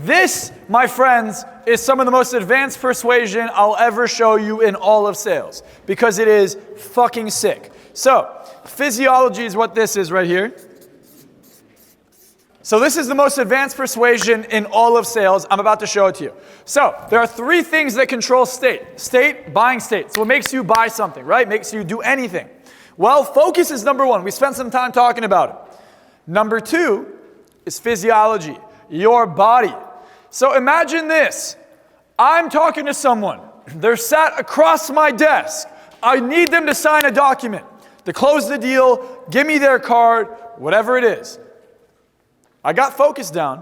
This, my friends, is some of the most advanced persuasion I'll ever show you in all of sales, because it is fucking sick. So, physiology is what this is right here. So this is the most advanced persuasion in all of sales. I'm about to show it to you. So there are 3 things that control state. State, buying state. So what makes you buy something, right? Makes you do anything. Well, focus is number 1. We spent some time talking about it. Number 2 is physiology, your body. So imagine this. I'm talking to someone. They're sat across my desk. I need them to sign a document, to close the deal, give me their card, whatever it is. I got focus down.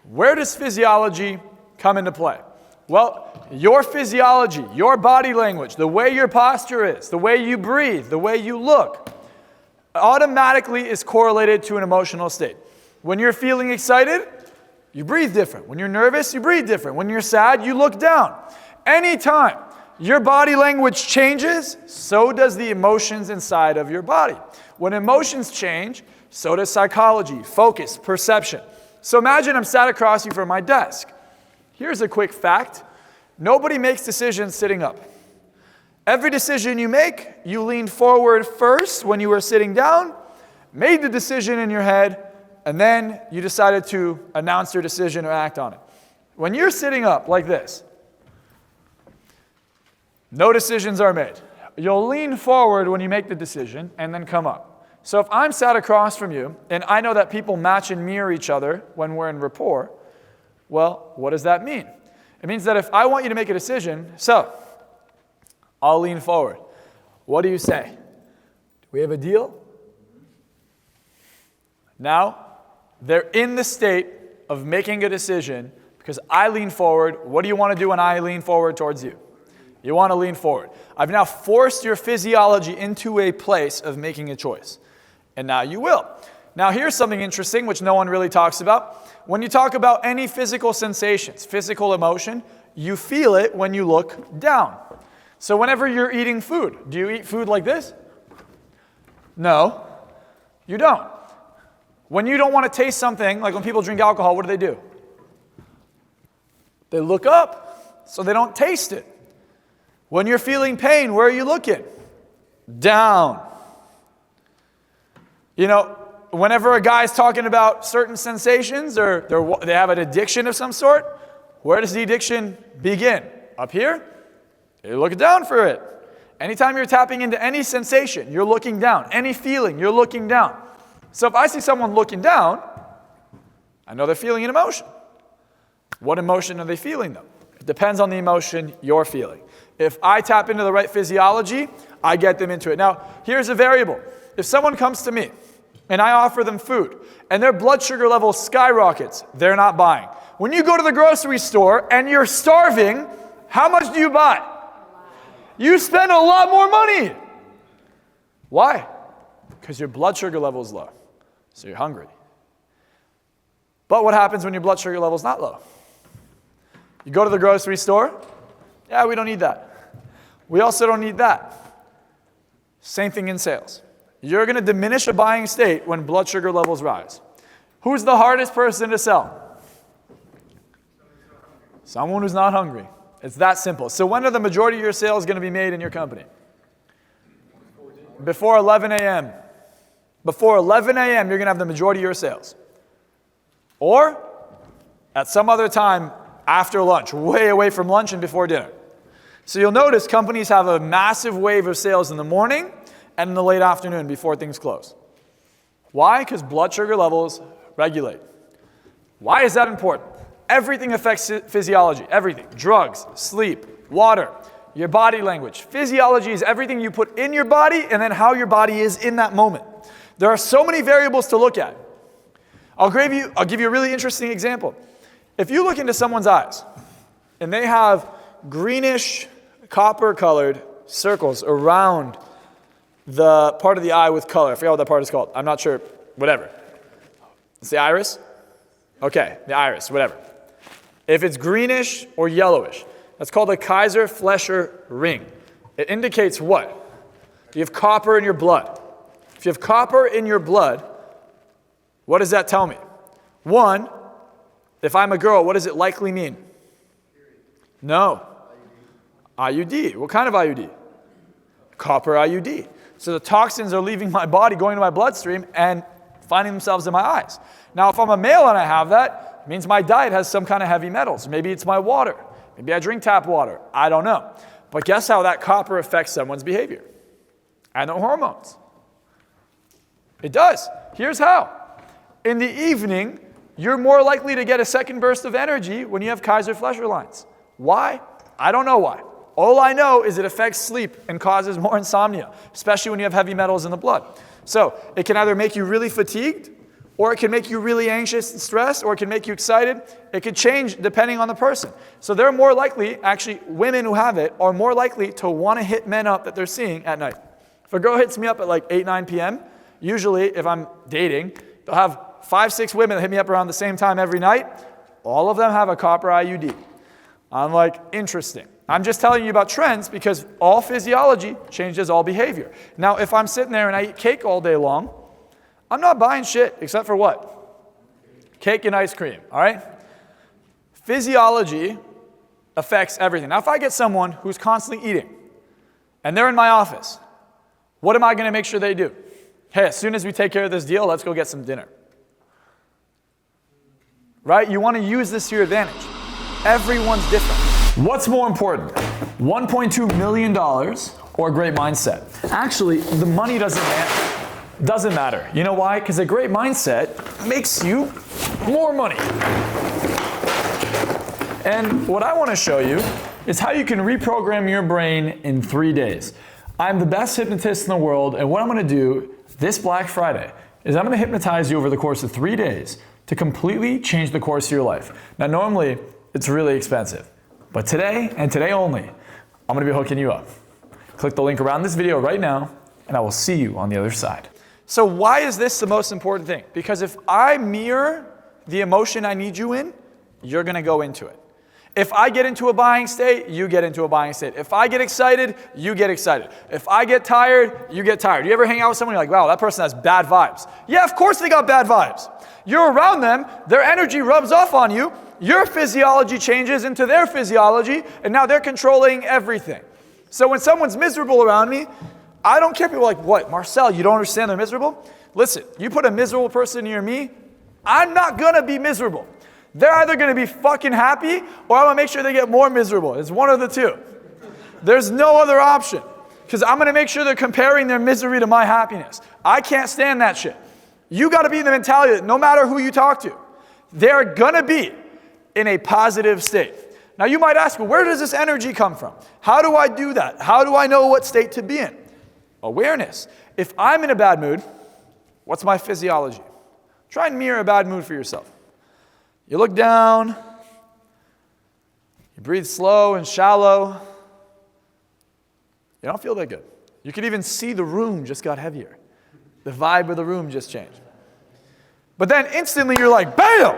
Where does physiology come into play? Well, your physiology, your body language, the way your posture is, the way you breathe, the way you look, automatically is correlated to an emotional state. When you're feeling excited, you breathe different. When you're nervous, you breathe different. When you're sad, you look down. Anytime your body language changes, so does the emotions inside of your body. When emotions change, so does psychology, focus, perception. So imagine I'm sat across you from my desk. Here's a quick fact. Nobody makes decisions sitting up. Every decision you make, you leaned forward first when you were sitting down, made the decision in your head, and then you decided to announce your decision or act on it. When you're sitting up like this, no decisions are made. You'll lean forward when you make the decision and then come up. So if I'm sat across from you, and I know that people match and mirror each other when we're in rapport, well, what does that mean? It means that if I want you to make a decision, so I'll lean forward. What do you say? Do we have a deal? Now, they're in the state of making a decision because I lean forward. What do you want to do when I lean forward towards you? You want to lean forward. I've now forced your physiology into a place of making a choice. And now you will. Now here's something interesting which no one really talks about. When you talk about any physical sensations, physical emotion, you feel it when you look down. So whenever you're eating food, do you eat food like this? No, you don't. When you don't want to taste something, like when people drink alcohol, what do? They look up so they don't taste it. When you're feeling pain, where are you looking? Down. You know, whenever a guy's talking about certain sensations or they have an addiction of some sort, where does the addiction begin? Up here? You look down for it. Anytime you're tapping into any sensation, you're looking down. Any feeling, you're looking down. So if I see someone looking down, I know they're feeling an emotion. What emotion are they feeling, though? It depends on the emotion you're feeling. If I tap into the right physiology, I get them into it. Now, here's a variable. If someone comes to me and I offer them food and their blood sugar level skyrockets, they're not buying. When you go to the grocery store and you're starving, how much do you buy? You spend a lot more money. Why? Because your blood sugar level is low. So you're hungry. But what happens when your blood sugar level is not low? You go to the grocery store. Yeah, we don't need that. We also don't need that. Same thing in sales. You're going to diminish a buying state when blood sugar levels rise. Who's the hardest person to sell? Someone who's not hungry. It's that simple. So when are the majority of your sales going to be made in your company? Before 11 a.m. Before 11 a.m., you're going to have the majority of your sales. Or at some other time after lunch, way away from lunch and before dinner. So you'll notice companies have a massive wave of sales in the morning and in the late afternoon before things close. Why? Because blood sugar levels regulate. Why is that important? Everything affects physiology. Everything. Drugs, sleep, water, your body language. Physiology is everything you put in your body and then how your body is in that moment. There are so many variables to look at. I'll give you a really interesting example. If you look into someone's eyes and they have greenish, copper-colored circles around the part of the eye with color. I forgot what that part is called. I'm not sure. Whatever. It's the iris? Okay, the iris, whatever. If it's greenish or yellowish, that's called a Kaiser-Fleischer ring. It indicates what? You have copper in your blood. If you have copper in your blood, what does that tell me? One, If I'm a girl, what does it likely mean? No. IUD. What kind of IUD? Copper IUD. So the toxins are leaving my body, going to my bloodstream, and finding themselves in my eyes. Now, if I'm a male and I have that, it means my diet has some kind of heavy metals. Maybe it's my water. Maybe I drink tap water. I don't know. But guess how that copper affects someone's behavior? And their hormones. It does. Here's how. In the evening, you're more likely to get a second burst of energy when you have Kaiser-Fleischer lines. Why? I don't know why. All I know is it affects sleep and causes more insomnia, especially when you have heavy metals in the blood. So it can either make you really fatigued, or it can make you really anxious and stressed, or it can make you excited. It could change depending on the person. So they're more likely, actually women who have it, are more likely to want to hit men up that they're seeing at night. If a girl hits me up at like 8, 9 p.m., usually if I'm dating, they'll have 5, 6 women that hit me up around the same time every night. All of them have a copper IUD. I'm like, interesting. I'm just telling you about trends because all physiology changes all behavior. Now, if I'm sitting there and I eat cake all day long, I'm not buying shit except for what? Cake and ice cream, all right? Physiology affects everything. Now, if I get someone who's constantly eating and they're in my office, what am I going to make sure they do? Hey, as soon as we take care of this deal, let's go get some dinner. Right? You want to use this to your advantage. Everyone's different. What's more important? $1.2 million or a great mindset? Actually, the money doesn't matter. You know why? Because a great mindset makes you more money. And what I want to show you is how you can reprogram your brain in 3 days. I'm the best hypnotist in the world, and what I'm going to do this Black Friday is I'm going to hypnotize you over the course of 3 days to completely change the course of your life. Now, normally, it's really expensive. But today, and today only, I'm going to be hooking you up. Click the link around this video right now, and I will see you on the other side. So why is this the most important thing? Because if I mirror the emotion I need you in, you're going to go into it. If I get into a buying state, you get into a buying state. If I get excited, you get excited. If I get tired, you get tired. You ever hang out with someone, you're like, wow, that person has bad vibes. Yeah, of course they got bad vibes. You're around them, their energy rubs off on you, your physiology changes into their physiology, and now they're controlling everything. So when someone's miserable around me, I don't care. People are like, what, Marczell, you don't understand they're miserable? Listen, you put a miserable person near me, I'm not going to be miserable. They're either going to be fucking happy, or I'm going to make sure they get more miserable. It's one of the two. There's no other option, because I'm going to make sure they're comparing their misery to my happiness. I can't stand that shit. You got to be in the mentality that no matter who you talk to, they're going to be in a positive state. Now you might ask, well, where does this energy come from? How do I do that? How do I know what state to be in? Awareness. If I'm in a bad mood, what's my physiology? Try and mirror a bad mood for yourself. You look down, you breathe slow and shallow. You don't feel that good. You can even see the room just got heavier. The vibe of the room just changed. But then instantly you're like, bam!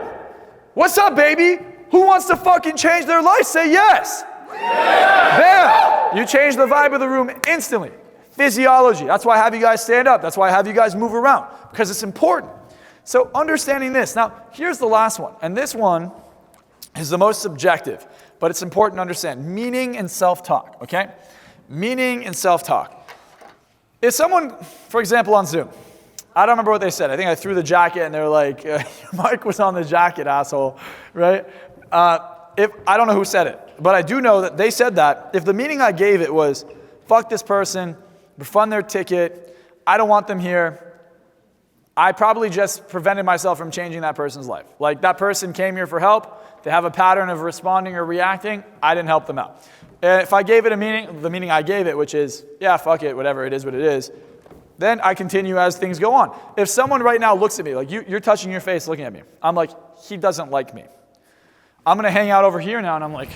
What's up, baby? Who wants to fucking change their life? Say yes. Yeah. Bam! You change the vibe of the room instantly. Physiology. That's why I have you guys stand up. That's why I have you guys move around. Because it's important. So understanding this. Now, here's the last one. And this one is the most subjective. But it's important to understand. Meaning and self-talk. Okay? Meaning and self-talk. If someone, for example, on Zoom, I don't remember what they said. I think I threw the jacket and they're like, Mike was on the jacket, asshole, right? I don't know who said it, but I do know that they said that. If the meaning I gave it was, fuck this person, refund their ticket, I don't want them here, I probably just prevented myself from changing that person's life. Like that person came here for help, they have a pattern of responding or reacting, I didn't help them out. If I gave it a meaning, the meaning I gave it, which is, yeah, fuck it, whatever it is what it is, then I continue as things go on. If someone right now looks at me, like you're touching your face looking at me, I'm like, he doesn't like me. I'm going to hang out over here now, and I'm like,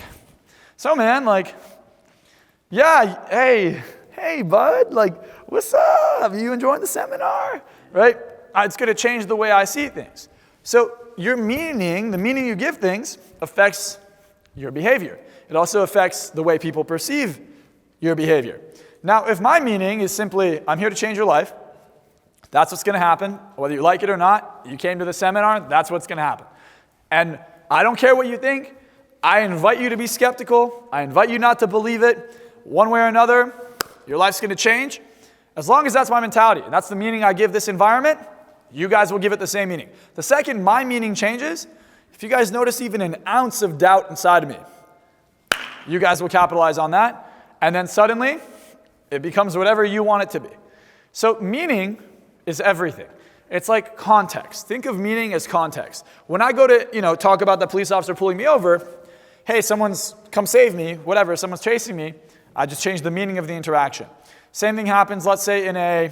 so man, like, yeah, hey, bud, like, what's up? Are you enjoying the seminar? Right? It's going to change the way I see things. So your meaning, the meaning you give things, affects your behavior. It also affects the way people perceive your behavior. Now, if my meaning is simply, I'm here to change your life, that's what's going to happen. Whether you like it or not, you came to the seminar, that's what's going to happen. And I don't care what you think. I invite you to be skeptical. I invite you not to believe it. One way or another, your life's going to change. As long as that's my mentality, and that's the meaning I give this environment, you guys will give it the same meaning. The second my meaning changes, if you guys notice even an ounce of doubt inside of me, you guys will capitalize on that. And then suddenly, it becomes whatever you want it to be. So meaning is everything. It's like context. Think of meaning as context. When I go to, talk about the police officer pulling me over, hey, someone's come save me, whatever, someone's chasing me, I just change the meaning of the interaction. Same thing happens, let's say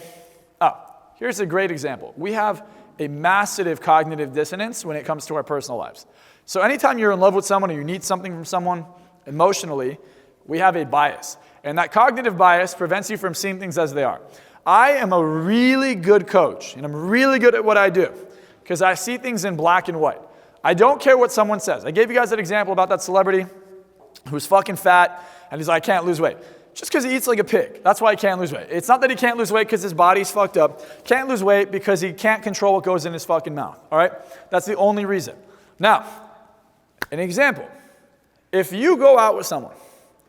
here's a great example. We have a massive cognitive dissonance when it comes to our personal lives. So anytime you're in love with someone or you need something from someone emotionally, we have a bias. And that cognitive bias prevents you from seeing things as they are. I am a really good coach, and I'm really good at what I do because I see things in black and white. I don't care what someone says. I gave you guys that example about that celebrity who's fucking fat, and he's like, I can't lose weight. Just because he eats like a pig. That's why he can't lose weight. It's not that he can't lose weight because his body's fucked up. Can't lose weight because he can't control what goes in his fucking mouth. All right? That's the only reason. Now, an example. If you go out with someone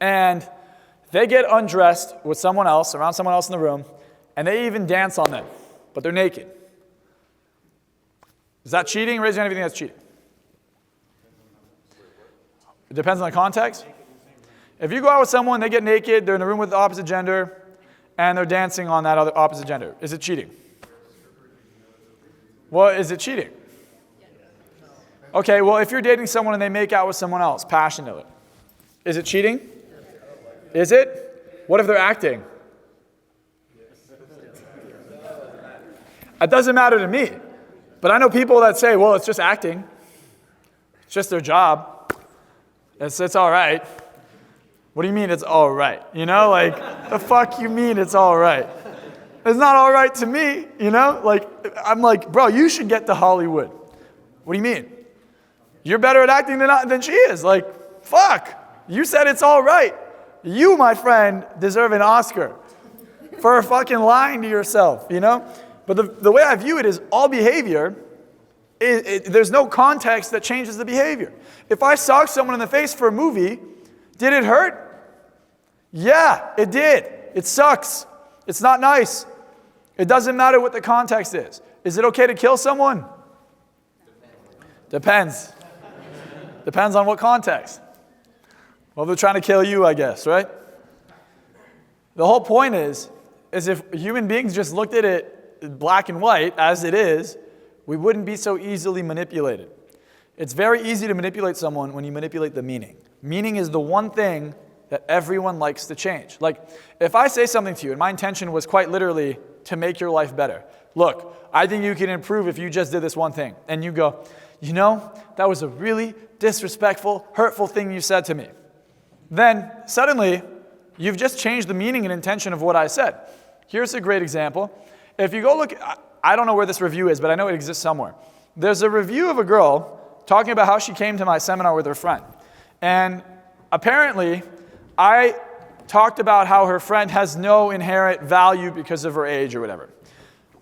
and they get undressed with someone else, around someone else in the room, and they even dance on them, but they're naked. Is that cheating? Raise your hand if you think that's cheating. It depends on the context. If you go out with someone, they get naked, they're in a room with the opposite gender, and they're dancing on that other opposite gender, is it cheating? Well, is it cheating? Okay, well, if you're dating someone and they make out with someone else passionately, is it cheating? Is it? What if they're acting? It doesn't matter to me. But I know people that say, well, it's just acting. It's just their job. It's all right. What do you mean it's all right? The fuck you mean it's all right? It's not all right to me, I'm like, bro, you should get to Hollywood. What do you mean? You're better at acting than she is. Fuck. You said it's all right. You, my friend, deserve an Oscar for fucking lying to yourself, But the way I view it is all behavior, there's no context that changes the behavior. If I socked someone in the face for a movie, did it hurt? Yeah, it did. It sucks. It's not nice. It doesn't matter what the context is. Is it okay to kill someone? Depends. Depends on what context. Well, they're trying to kill you, I guess, right? The whole point is if human beings just looked at it black and white as it is, we wouldn't be so easily manipulated. It's very easy to manipulate someone when you manipulate the meaning. Meaning is the one thing that everyone likes to change. If I say something to you, and my intention was quite literally to make your life better. Look, I think you can improve if you just did this one thing. And you go, that was a really disrespectful, hurtful thing you said to me. Then, suddenly, you've just changed the meaning and intention of what I said. Here's a great example. If you go look, I don't know where this review is, but I know it exists somewhere. There's a review of a girl talking about how she came to my seminar with her friend. And apparently, I talked about how her friend has no inherent value because of her age or whatever.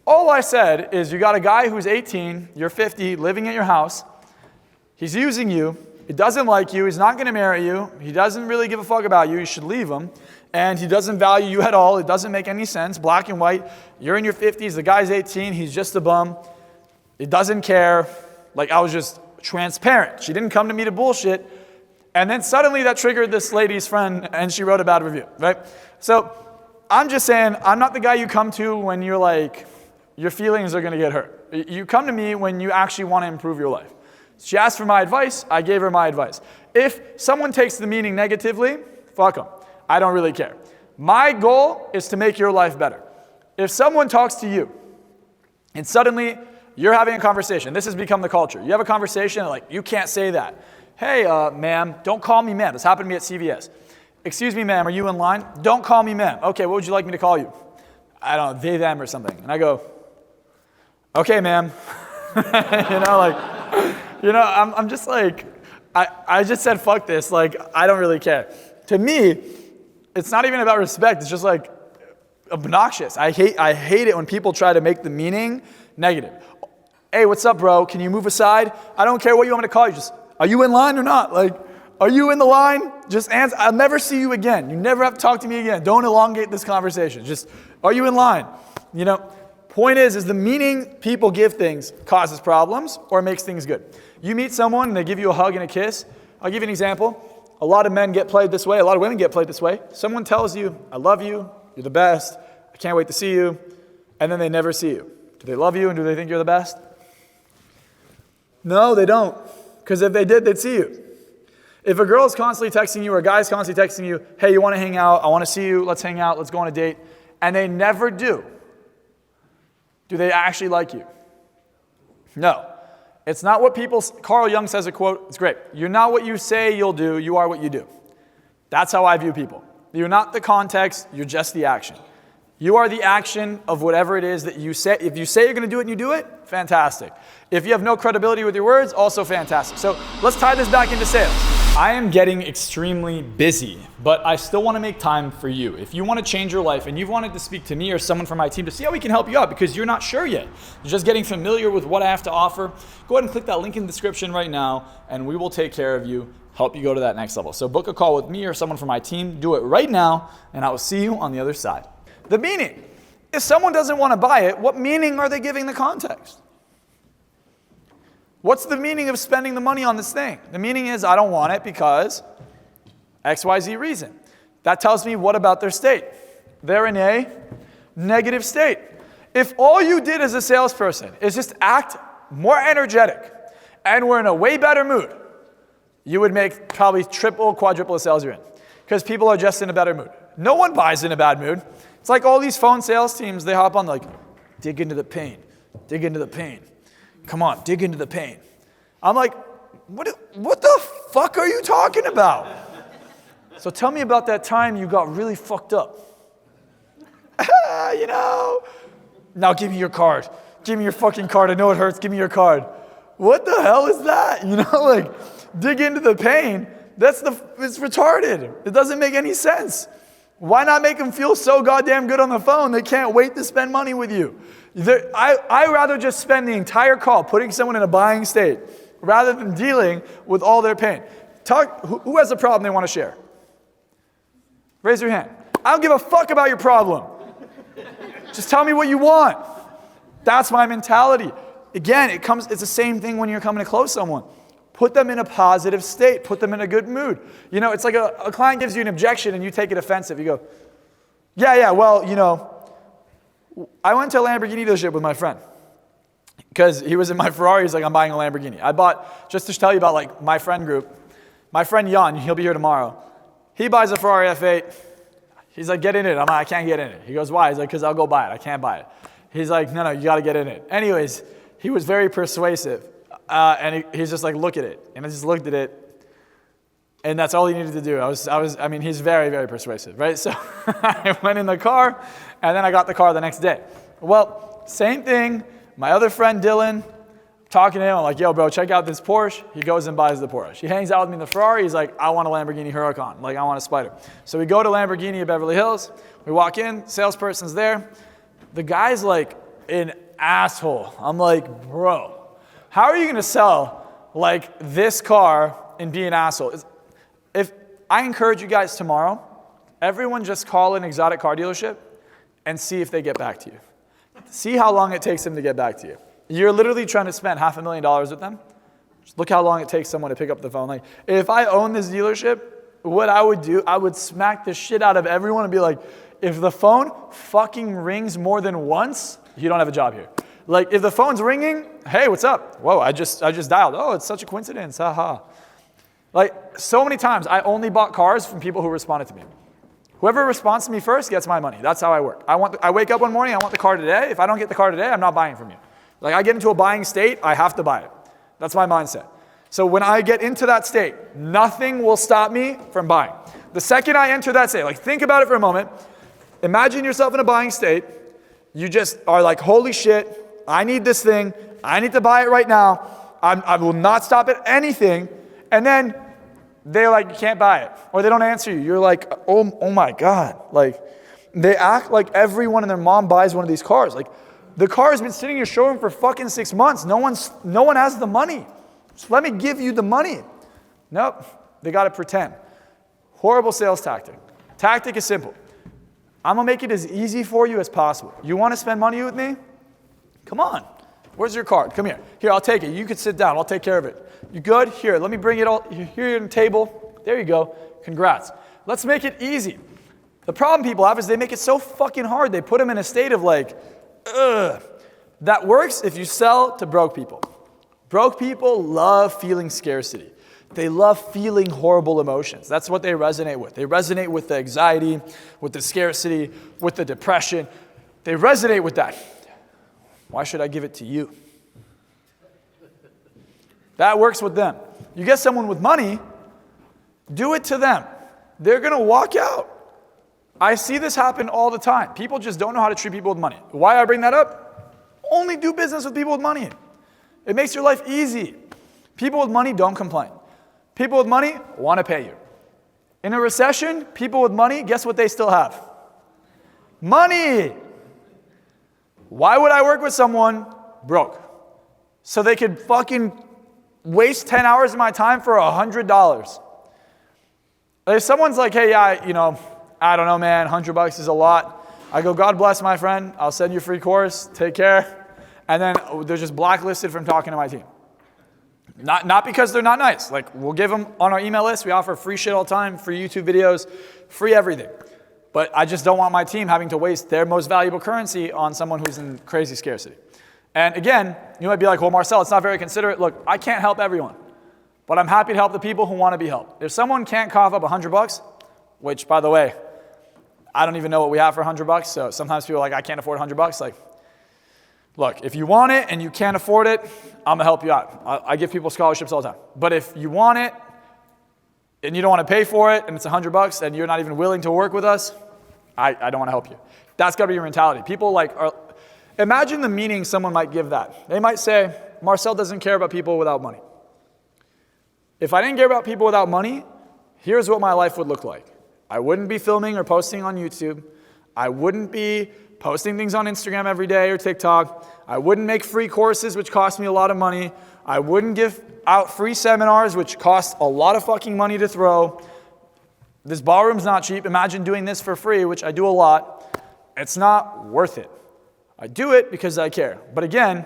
All I said is you got a guy who's 18, you're 50, living at your house. He's using you. He doesn't like you. He's not going to marry you. He doesn't really give a fuck about you. You should leave him. And he doesn't value you at all. It doesn't make any sense. Black and white. You're in your 50s. The guy's 18. He's just a bum. He doesn't care. I was just transparent. She didn't come to me to bullshit. And then suddenly that triggered this lady's friend, and she wrote a bad review, right? So I'm just saying, I'm not the guy you come to when you're like, your feelings are going to get hurt. You come to me when you actually want to improve your life. She asked for my advice. I gave her my advice. If someone takes the meaning negatively, fuck them. I don't really care. My goal is to make your life better. If someone talks to you, and suddenly you're having a conversation, this has become the culture. You have a conversation, you can't say that. Hey, ma'am, don't call me ma'am. This happened to me at CVS. Excuse me, ma'am, are you in line? Don't call me ma'am. Okay, what would you like me to call you? I don't know, they, them, or something. And I go, okay, ma'am. I'm just I just said fuck this. I don't really care. To me, it's not even about respect. It's just obnoxious. I hate it when people try to make the meaning negative. Hey, what's up, bro? Can you move aside? I don't care what you want me to call you. Are you in line or not? Like, are you in the line? Just answer. I'll never see you again. You never have to talk to me again. Don't elongate this conversation. Just, are you in line? You know, point is the meaning people give things causes problems or makes things good. You meet someone and they give you a hug and a kiss. I'll give you an example. A lot of men get played this way. A lot of women get played this way. Someone tells you, I love you. You're the best. I can't wait to see you. And then they never see you. Do they love you and do they think you're the best? No, they don't. Because if they did, they'd see you. If a girl is constantly texting you or a guy is constantly texting you, hey, you want to hang out? I want to see you. Let's hang out. Let's go on a date. And they never do they actually like you? No. It's not what people, Carl Jung says a quote, it's great. You're not what you say you'll do, you are what you do. That's how I view people. You're not the context, you're just the action. You are the action of whatever it is that you say. If you say you're going to do it and you do it, fantastic. If you have no credibility with your words, also fantastic. So let's tie this back into sales. I am getting extremely busy, but I still want to make time for you. If you want to change your life and you've wanted to speak to me or someone from my team to see how we can help you out because you're not sure yet, you're just getting familiar with what I have to offer, go ahead and click that link in the description right now and we will take care of you, help you go to that next level. So book a call with me or someone from my team, do it right now, and I will see you on the other side. The meaning. If someone doesn't want to buy it, what meaning are they giving the context? What's the meaning of spending the money on this thing? The meaning is I don't want it because XYZ reason. That tells me what about their state? They're in a negative state. If all you did as a salesperson is just act more energetic and we're in a way better mood, you would make probably triple, quadruple the sales you're in because people are just in a better mood. No one buys in a bad mood. It's like all these phone sales teams, they hop on like, dig into the pain, dig into the pain. Come on, dig into the pain. I'm like, what the fuck are you talking about? So tell me about that time you got really fucked up. You know, now give me your card. Give me your fucking card. I know it hurts. Give me your card. What the hell is that? You know, like, dig into the pain. It's retarded. It doesn't make any sense. Why not make them feel so goddamn good on the phone they can't wait to spend money with you? I rather just spend the entire call putting someone in a buying state rather than dealing with all their pain. Who has a problem they want to share? Raise your hand. I don't give a fuck about your problem. Just tell me what you want. That's my mentality. Again, it's the same thing when you're coming to close someone. Put them in a positive state. Put them in a good mood. You know, it's like a client gives you an objection and you take it offensive. You go, yeah, well, you know, I went to a Lamborghini dealership with my friend because he was in my Ferrari. He's like, I'm buying a Lamborghini. I bought, just to tell you about like my friend group, my friend Jan, he'll be here tomorrow. He buys a Ferrari F8. He's like, get in it. I'm like, I can't get in it. He goes, why? He's like, because I'll go buy it. I can't buy it. He's like, no, you got to get in it. Anyways, he was very persuasive. And he's just like, look at it. And I just looked at it. And that's all he needed to do. I mean, he's very, very persuasive, right? So I went in the car, and then I got the car the next day. Well, same thing. My other friend, Dylan, talking to him, I'm like, yo, bro, check out this Porsche. He goes and buys the Porsche. He hangs out with me in the Ferrari. He's like, I want a Lamborghini Huracan. Like, I want a Spider. So we go to Lamborghini at Beverly Hills. We walk in. Salesperson's there. The guy's like an asshole. I'm like, bro, how are you going to sell like this car and be an asshole? If I encourage you guys tomorrow, everyone just call an exotic car dealership and see if they get back to you. See how long it takes them to get back to you. You're literally trying to spend $500,000 with them. Just look how long it takes someone to pick up the phone. Like, if I own this dealership, what I would do, I would smack the shit out of everyone and be like, if the phone fucking rings more than once, you don't have a job here. Like, if the phone's ringing, hey, what's up? Whoa, I just dialed. Oh, it's such a coincidence. Haha. Like, so many times, I only bought cars from people who responded to me. Whoever responds to me first gets my money. That's how I work. I wake up one morning, I want the car today. If I don't get the car today, I'm not buying from you. Like, I get into a buying state, I have to buy it. That's my mindset. So when I get into that state, nothing will stop me from buying. The second I enter that state, like, think about it for a moment. Imagine yourself in a buying state. You just are like, holy shit, I need this thing. I need to buy it right now. I will not stop at anything. And then they're like, you can't buy it. Or they don't answer you. You're like, oh my God. Like, they act like everyone and their mom buys one of these cars. Like, the car has been sitting in your showroom for fucking 6 months. No one has the money. Just let me give you the money. Nope, they got to pretend. Horrible sales tactic. Tactic is simple. I'm going to make it as easy for you as possible. You want to spend money with me? Come on. Where's your card? Come here. Here, I'll take it. You can sit down. I'll take care of it. You good? Here, let me bring it all. Here on the table. There you go. Congrats. Let's make it easy. The problem people have is they make it so fucking hard. They put them in a state of like, ugh. That works if you sell to broke people. Broke people love feeling scarcity. They love feeling horrible emotions. That's what they resonate with. They resonate with the anxiety, with the scarcity, with the depression. They resonate with that. Why should I give it to you? That works with them. You get someone with money, do it to them. They're going to walk out. I see this happen all the time. People just don't know how to treat people with money. Why I bring that up? Only do business with people with money. It makes your life easy. People with money don't complain. People with money want to pay you. In a recession, people with money, guess what they still have? Money. Why would I work with someone broke? So they could fucking waste 10 hours of my time for $100. If someone's like, hey, yeah, I don't know, man, $100 is a lot. I go, God bless, my friend. I'll send you a free course. Take care. And then they're just blacklisted from talking to my team. Not because they're not nice. Like, we'll give them on our email list. We offer free shit all the time, free YouTube videos, free everything. But I just don't want my team having to waste their most valuable currency on someone who's in crazy scarcity. And again, you might be like, well, Marczell, it's not very considerate. Look, I can't help everyone. But I'm happy to help the people who want to be helped. If someone can't cough up $100, which, by the way, I don't even know what we have for $100. So sometimes people are like, I can't afford $100. Like, look, if you want it and you can't afford it, I'm going to help you out. I give people scholarships all the time. But if you want it and you don't want to pay for it and it's $100 and you're not even willing to work with us, I don't want to help you. That's got to be your mentality. People imagine the meaning someone might give that. They might say, Marczell doesn't care about people without money. If I didn't care about people without money, here's what my life would look like. I wouldn't be filming or posting on YouTube. I wouldn't be posting things on Instagram every day or TikTok. I wouldn't make free courses, which cost me a lot of money. I wouldn't give out free seminars, which cost a lot of fucking money to throw. This ballroom's not cheap. Imagine doing this for free, which I do a lot. It's not worth it. I do it because I care. But again,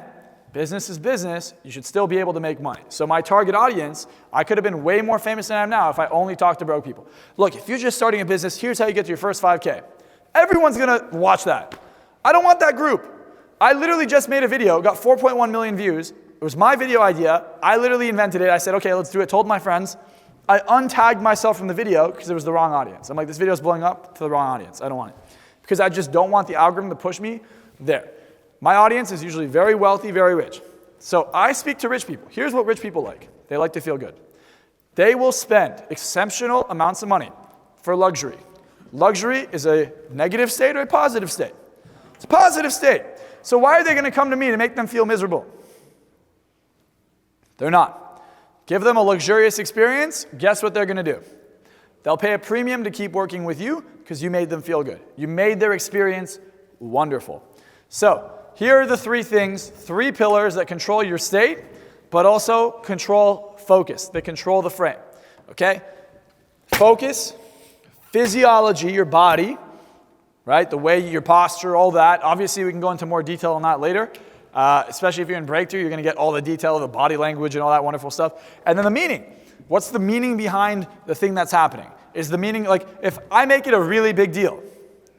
business is business. You should still be able to make money. So my target audience, I could have been way more famous than I am now if I only talked to broke people. Look, if you're just starting a business, here's how you get to your first 5K. Everyone's going to watch that. I don't want that group. I literally just made a video, got 4.1 million views. It was my video idea. I literally invented it. I said, okay, let's do it. Told my friends. I untagged myself from the video because it was the wrong audience. I'm like, this video is blowing up to the wrong audience. I don't want it. Because I just don't want the algorithm to push me there. My audience is usually very wealthy, very rich. So I speak to rich people. Here's what rich people like. They like to feel good. They will spend exceptional amounts of money for luxury. Luxury is a negative state or a positive state? It's a positive state. So why are they going to come to me to make them feel miserable? They're not. Give them a luxurious experience, guess what they're going to do? They'll pay a premium to keep working with you because you made them feel good. You made their experience wonderful. So here are the three things, three pillars that control your state, but also control focus. They control the frame, okay? Focus, physiology, your body, right? The way, your posture, all that. Obviously, we can go into more detail on that later. Especially if you're in breakthrough, you're going to get all the detail of the body language and all that wonderful stuff. And then the meaning. What's the meaning behind the thing that's happening? Is the meaning, like, if I make it a really big deal,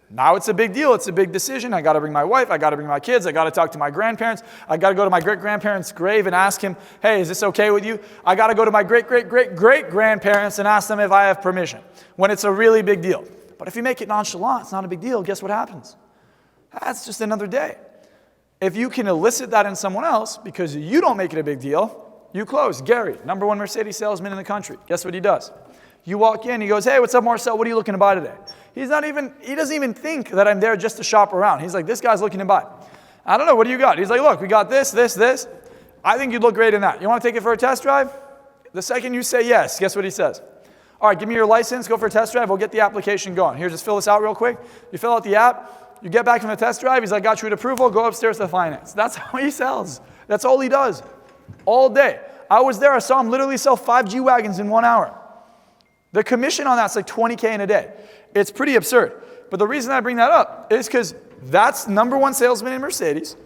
now it's a big deal, it's a big decision. I got to bring my wife, I got to bring my kids, I got to talk to my grandparents, I got to go to my great-grandparents' grave and ask him, hey, is this okay with you? I got to go to my great-great-great-great-grandparents and ask them if I have permission, when it's a really big deal. But if you make it nonchalant, it's not a big deal, guess what happens? That's just another day. If you can elicit that in someone else, because you don't make it a big deal, you close. Gary, #1 Mercedes salesman in the country. Guess what he does? You walk in, he goes, hey, what's up, Marczell? What are you looking to buy today? He doesn't even think that I'm there just to shop around. He's like, this guy's looking to buy. I don't know, what do you got? He's like, look, we got this. I think you'd look great in that. You want to take it for a test drive? The second you say yes, guess what he says? All right, give me your license, go for a test drive, we'll get the application going. Here, just fill this out real quick. You fill out the app. You get back from the test drive, he's like, got you an approval, go upstairs to finance. That's how he sells. That's all he does. All day. I was there. I saw him literally sell 5 G-Wagons in 1 hour. The commission on that's like 20K in a day. It's pretty absurd. But the reason I bring that up is because that's number 1 salesman in Mercedes,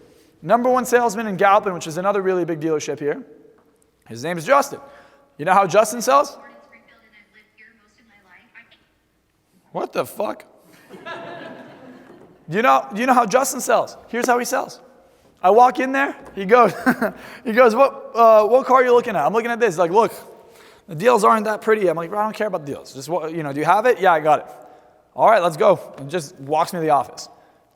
number 1 salesman in Galpin, which is another really big dealership here. His name is Justin. You know how Justin sells? What the fuck? Do you know how Justin sells? Here's how he sells. I walk in there, he goes, what car are you looking at? I'm looking at this. He's like, look, the deals aren't that pretty. I'm like, bro, I don't care about the deals. Just, do you have it? Yeah, I got it. All right, let's go. And just walks me to the office.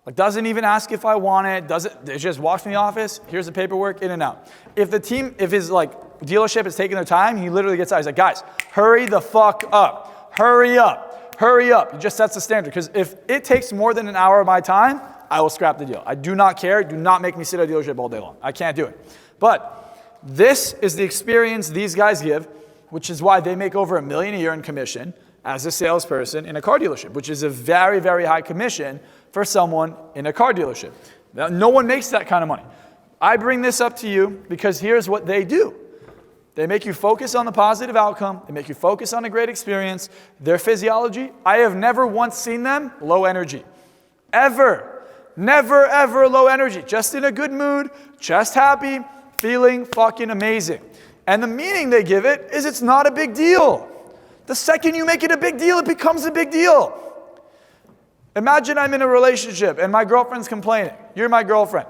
Like, doesn't even ask if I want it. It just walks me to the office. Here's the paperwork, in and out. If his dealership is taking their time, he literally gets out. He's like, guys, hurry the fuck up. Hurry up. Hurry up. He just sets the standard. Because if it takes more than an hour of my time, I will scrap the deal. I do not care. Do not make me sit at a dealership all day long. I can't do it. But this is the experience these guys give, which is why they make over $1 million a year in commission as a salesperson in a car dealership, which is a very, very high commission for someone in a car dealership. Now, no one makes that kind of money. I bring this up to you because here's what they do. They make you focus on the positive outcome. They make you focus on a great experience. Their physiology, I have never once seen them low energy. Ever. Never, ever low energy. Just in a good mood, just happy, feeling fucking amazing. And the meaning they give it is it's not a big deal. The second you make it a big deal, it becomes a big deal. Imagine I'm in a relationship and my girlfriend's complaining. You're my girlfriend.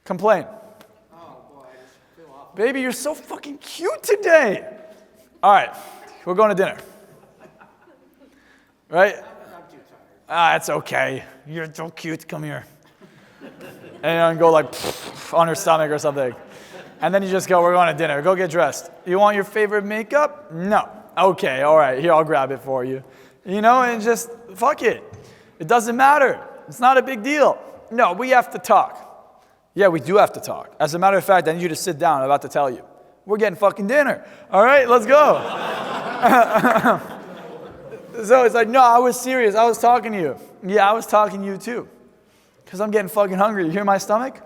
Complain. Baby, you're so fucking cute today. All right, we're going to dinner. Right? I'm too tired. It's okay. You're so cute. Come here. And go like on her stomach or something. And then you just go, we're going to dinner. Go get dressed. You want your favorite makeup? No. Okay, all right. Here, I'll grab it for you. And just fuck it. It doesn't matter. It's not a big deal. No, we have to talk. Yeah, we do have to talk. As a matter of fact, I need you to sit down. I'm about to tell you. We're getting fucking dinner. All right, let's go. So it's like, no, I was serious. I was talking to you. Yeah, I was talking to you too. Because I'm getting fucking hungry. You hear my stomach?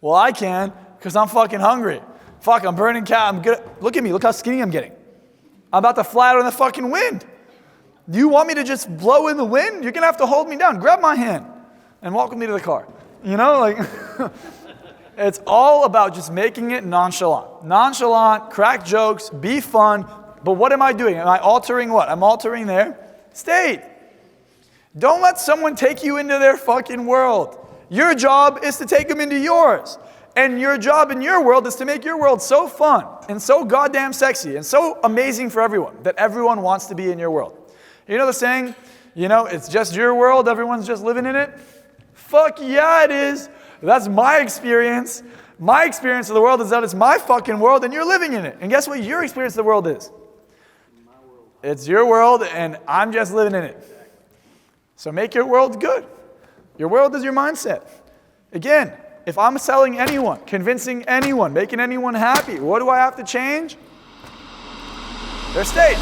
Well, I can because I'm fucking hungry. Fuck, I'm burning cat. I'm good. Look at me. Look how skinny I'm getting. I'm about to fly out in the fucking wind. Do you want me to just blow in the wind? You're going to have to hold me down. Grab my hand and walk with me to the car. It's all about just making it nonchalant. Nonchalant, crack jokes, be fun. But what am I doing? Am I altering what? I'm altering their state. Don't let someone take you into their fucking world. Your job is to take them into yours. And your job in your world is to make your world so fun and so goddamn sexy and so amazing for everyone that everyone wants to be in your world. You know the saying, it's just your world, everyone's just living in it? Fuck yeah, it is. That's my experience. My experience of the world is that it's my fucking world and you're living in it. And guess what your experience of the world is? My world. It's your world and I'm just living in it. So make your world good. Your world is your mindset. Again, if I'm selling anyone, convincing anyone, making anyone happy, what do I have to change? Their state.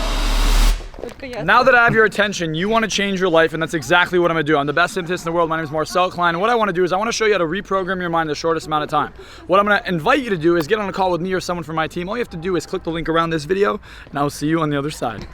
Now that I have your attention, you want to change your life, and that's exactly what I'm going to do. I'm the best hypnotist in the world. My name is Marczell, Klein, and what I want to do is I want to show you how to reprogram your mind in the shortest amount of time. What I'm going to invite you to do is get on a call with me or someone from my team. All you have to do is click the link around this video, and I will see you on the other side.